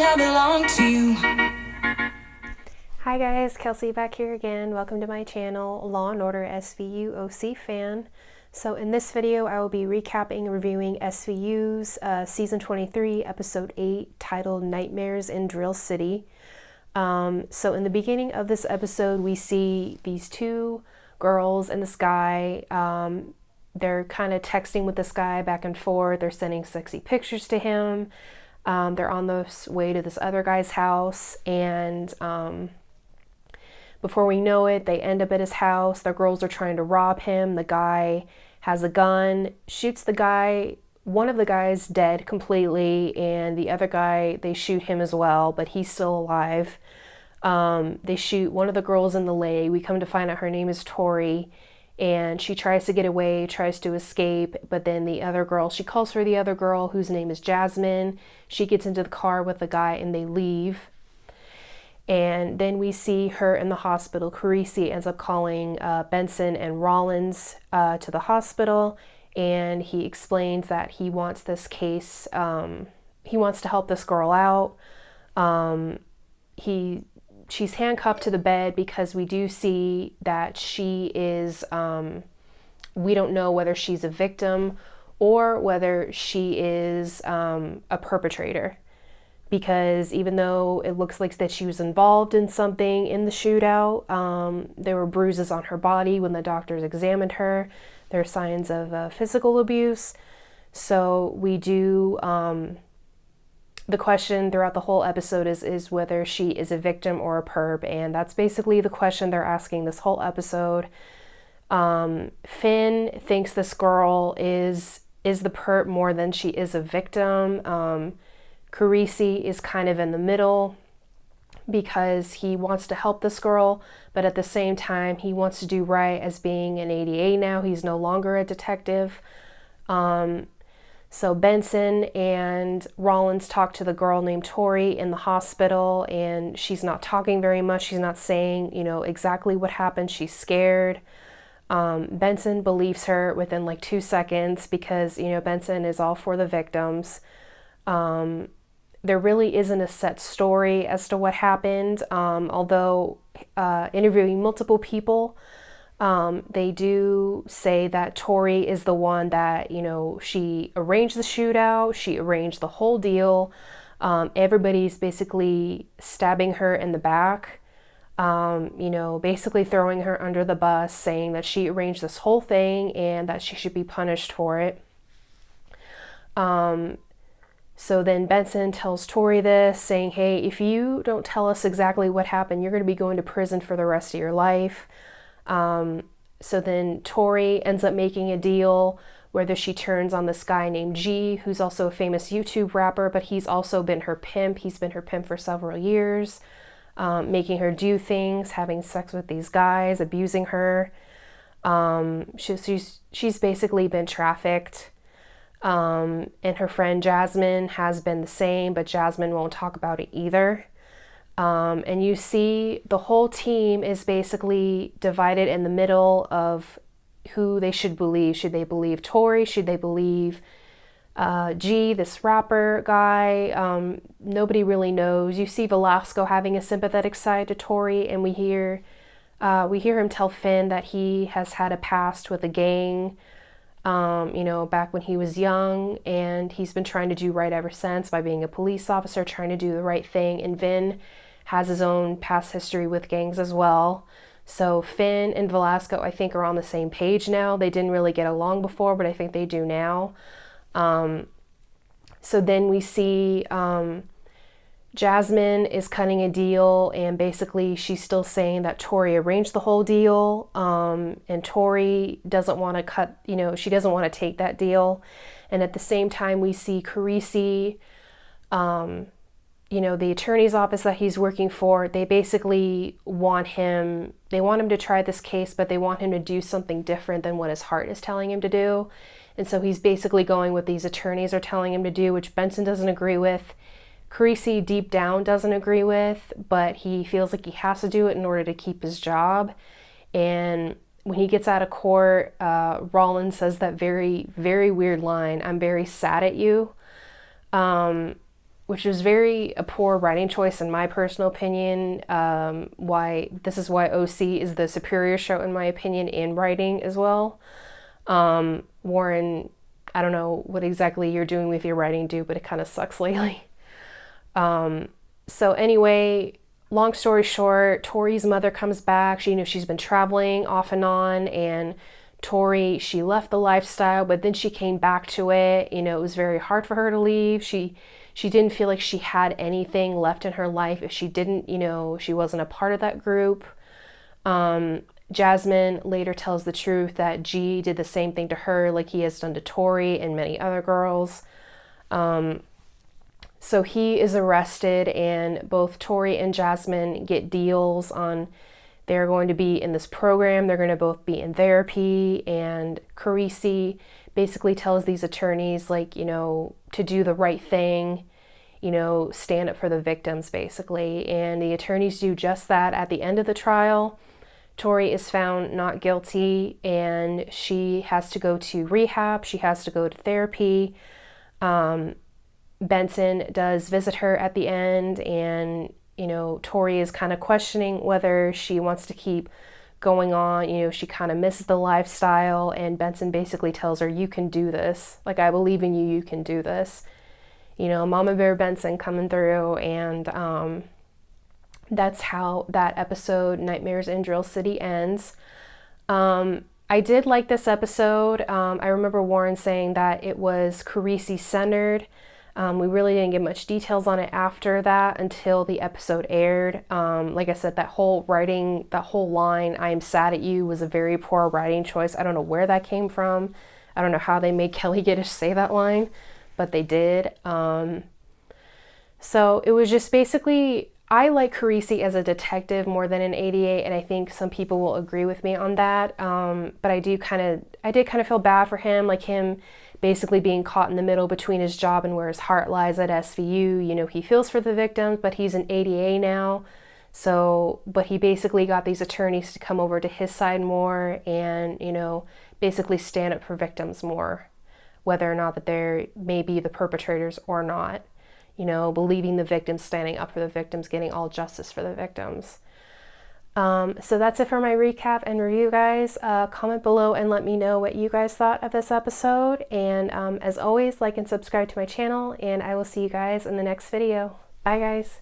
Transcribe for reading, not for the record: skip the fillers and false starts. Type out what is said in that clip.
I belong to you. Hi guys, Kelsey back here again. Welcome to my channel, Law and Order SVU OC fan. So in this video, I will be recapping and reviewing SVU's Season 23, Episode 8, titled Nightmares in Drill City. So in the beginning of this episode, we see these two girls in the sky. They're kind of texting with this guy back and forth. They're sending sexy pictures to him. They're on their way to this other guy's house, and before we know it, they end up at his house. The girls are trying to rob him. The guy has a gun, shoots the guy. One of the guys dead completely, and the other guy, they shoot him as well, but he's still alive. They shoot one of the girls in the leg. We come to find out her name is Tori, and she tries to get away, tries to escape, but then the other girl, she calls for the other girl whose name is Jasmine. She gets into the car with the guy and they leave. And then we see her in the hospital. Carisi ends up calling Benson and Rollins to the hospital, and he explains that he wants this case, he wants to help this girl out. She's handcuffed to the bed because we do see that she is, we don't know whether she's a victim or whether she is a perpetrator. Because even though it looks like that she was involved in something in the shootout, there were bruises on her body when the doctors examined her. There are signs of physical abuse. So we do, the question throughout the whole episode is whether she is a victim or a perp, and that's basically the question they're asking this whole episode. Finn thinks this girl is the perp more than she is a victim. Carisi is kind of in the middle because he wants to help this girl, but at the same time he wants to do right as being an ADA now. He's no longer a detective. So Benson and Rollins talk to the girl named Tori in the hospital, and she's not talking very much. She's not saying, exactly what happened. She's scared. Benson believes her within like 2 seconds because, Benson is all for the victims. There really isn't a set story as to what happened, although interviewing multiple people, they do say that Tori is the one that, she arranged the shootout, she arranged the whole deal. Everybody's basically stabbing her in the back, basically throwing her under the bus, saying that she arranged this whole thing and that she should be punished for it. So then Benson tells Tori this, saying, hey, if you don't tell us exactly what happened, you're going to be going to prison for the rest of your life. So then Tori ends up making a deal whether she turns on this guy named G, who's also a famous YouTube rapper, but he's also been her pimp. He's been her pimp for several years, making her do things, having sex with these guys, abusing her. She's basically been trafficked. And her friend Jasmine has been the same, but Jasmine won't talk about it either. And you see the whole team is basically divided in the middle of who they should believe. Should they believe Tori? Should they believe G, this rapper guy? Nobody really knows. You see Velasco having a sympathetic side to Tori, and we hear him tell Finn that he has had a past with a gang, back when he was young, and he's been trying to do right ever since by being a police officer, trying to do the right thing. And Vin has his own past history with gangs as well. So Finn and Velasco, I think, are on the same page now. They didn't really get along before, but I think they do now. So then we see Jasmine is cutting a deal, and basically she's still saying that Tori arranged the whole deal, and Tori doesn't want to cut, she doesn't want to take that deal. And at the same time, we see Carisi, the attorney's office that he's working for, they basically want him to try this case, but they want him to do something different than what his heart is telling him to do. And so he's basically going what these attorneys are telling him to do, which Benson doesn't agree with. Carisi deep down doesn't agree with, but he feels like he has to do it in order to keep his job. And when he gets out of court, Rollins says that very, very weird line, "I'm very sad at you." which is very a poor writing choice in my personal opinion. Why this is why OC is the superior show in my opinion in writing as well. Warren, I don't know what exactly you're doing with your writing, dude, but it kind of sucks lately. So anyway, long story short, Tori's mother comes back. She's been traveling off and on, and Tori, she left the lifestyle, but then she came back to it. It was very hard for her to leave. She didn't feel like she had anything left in her life if she didn't, she wasn't a part of that group. Jasmine later tells the truth that G did the same thing to her like he has done to Tori and many other girls. So he is arrested, and both Tori and Jasmine get deals on they're going to be in this program. They're going to both be in therapy, and Carisi basically tells these attorneys, like, to do the right thing, stand up for the victims, basically. And the attorneys do just that at the end of the trial. Tori is found not guilty, and she has to go to rehab. She has to go to therapy. Benson does visit her at the end, and Tori is kind of questioning whether she wants to keep going on. She kind of misses the lifestyle, and Benson basically tells her, you can do this. Like, I believe in you, you can do this. Mama Bear Benson coming through, and that's how that episode, Nightmares in Drill City, ends. I did like this episode. I remember Warren saying that it was Carisi centered. We really didn't get much details on it after that until the episode aired. Like I said, that whole line, I am sad at you, was a very poor writing choice. I don't know where that came from. I don't know how they made Kelly Giddish say that line, but they did. So it was just basically, I like Carisi as a detective more than an 88, and I think some people will agree with me on that. But I did kind of feel bad for him, like him basically being caught in the middle between his job and where his heart lies at SVU. He feels for the victims, but he's an ADA now. So, but he basically got these attorneys to come over to his side more and, basically stand up for victims more, whether or not that they're maybe the perpetrators or not. Believing the victims, standing up for the victims, getting all justice for the victims. So that's it for my recap and review, guys. Comment below and let me know what you guys thought of this episode. And as always, like and subscribe to my channel, and I will see you guys in the next video. Bye, guys.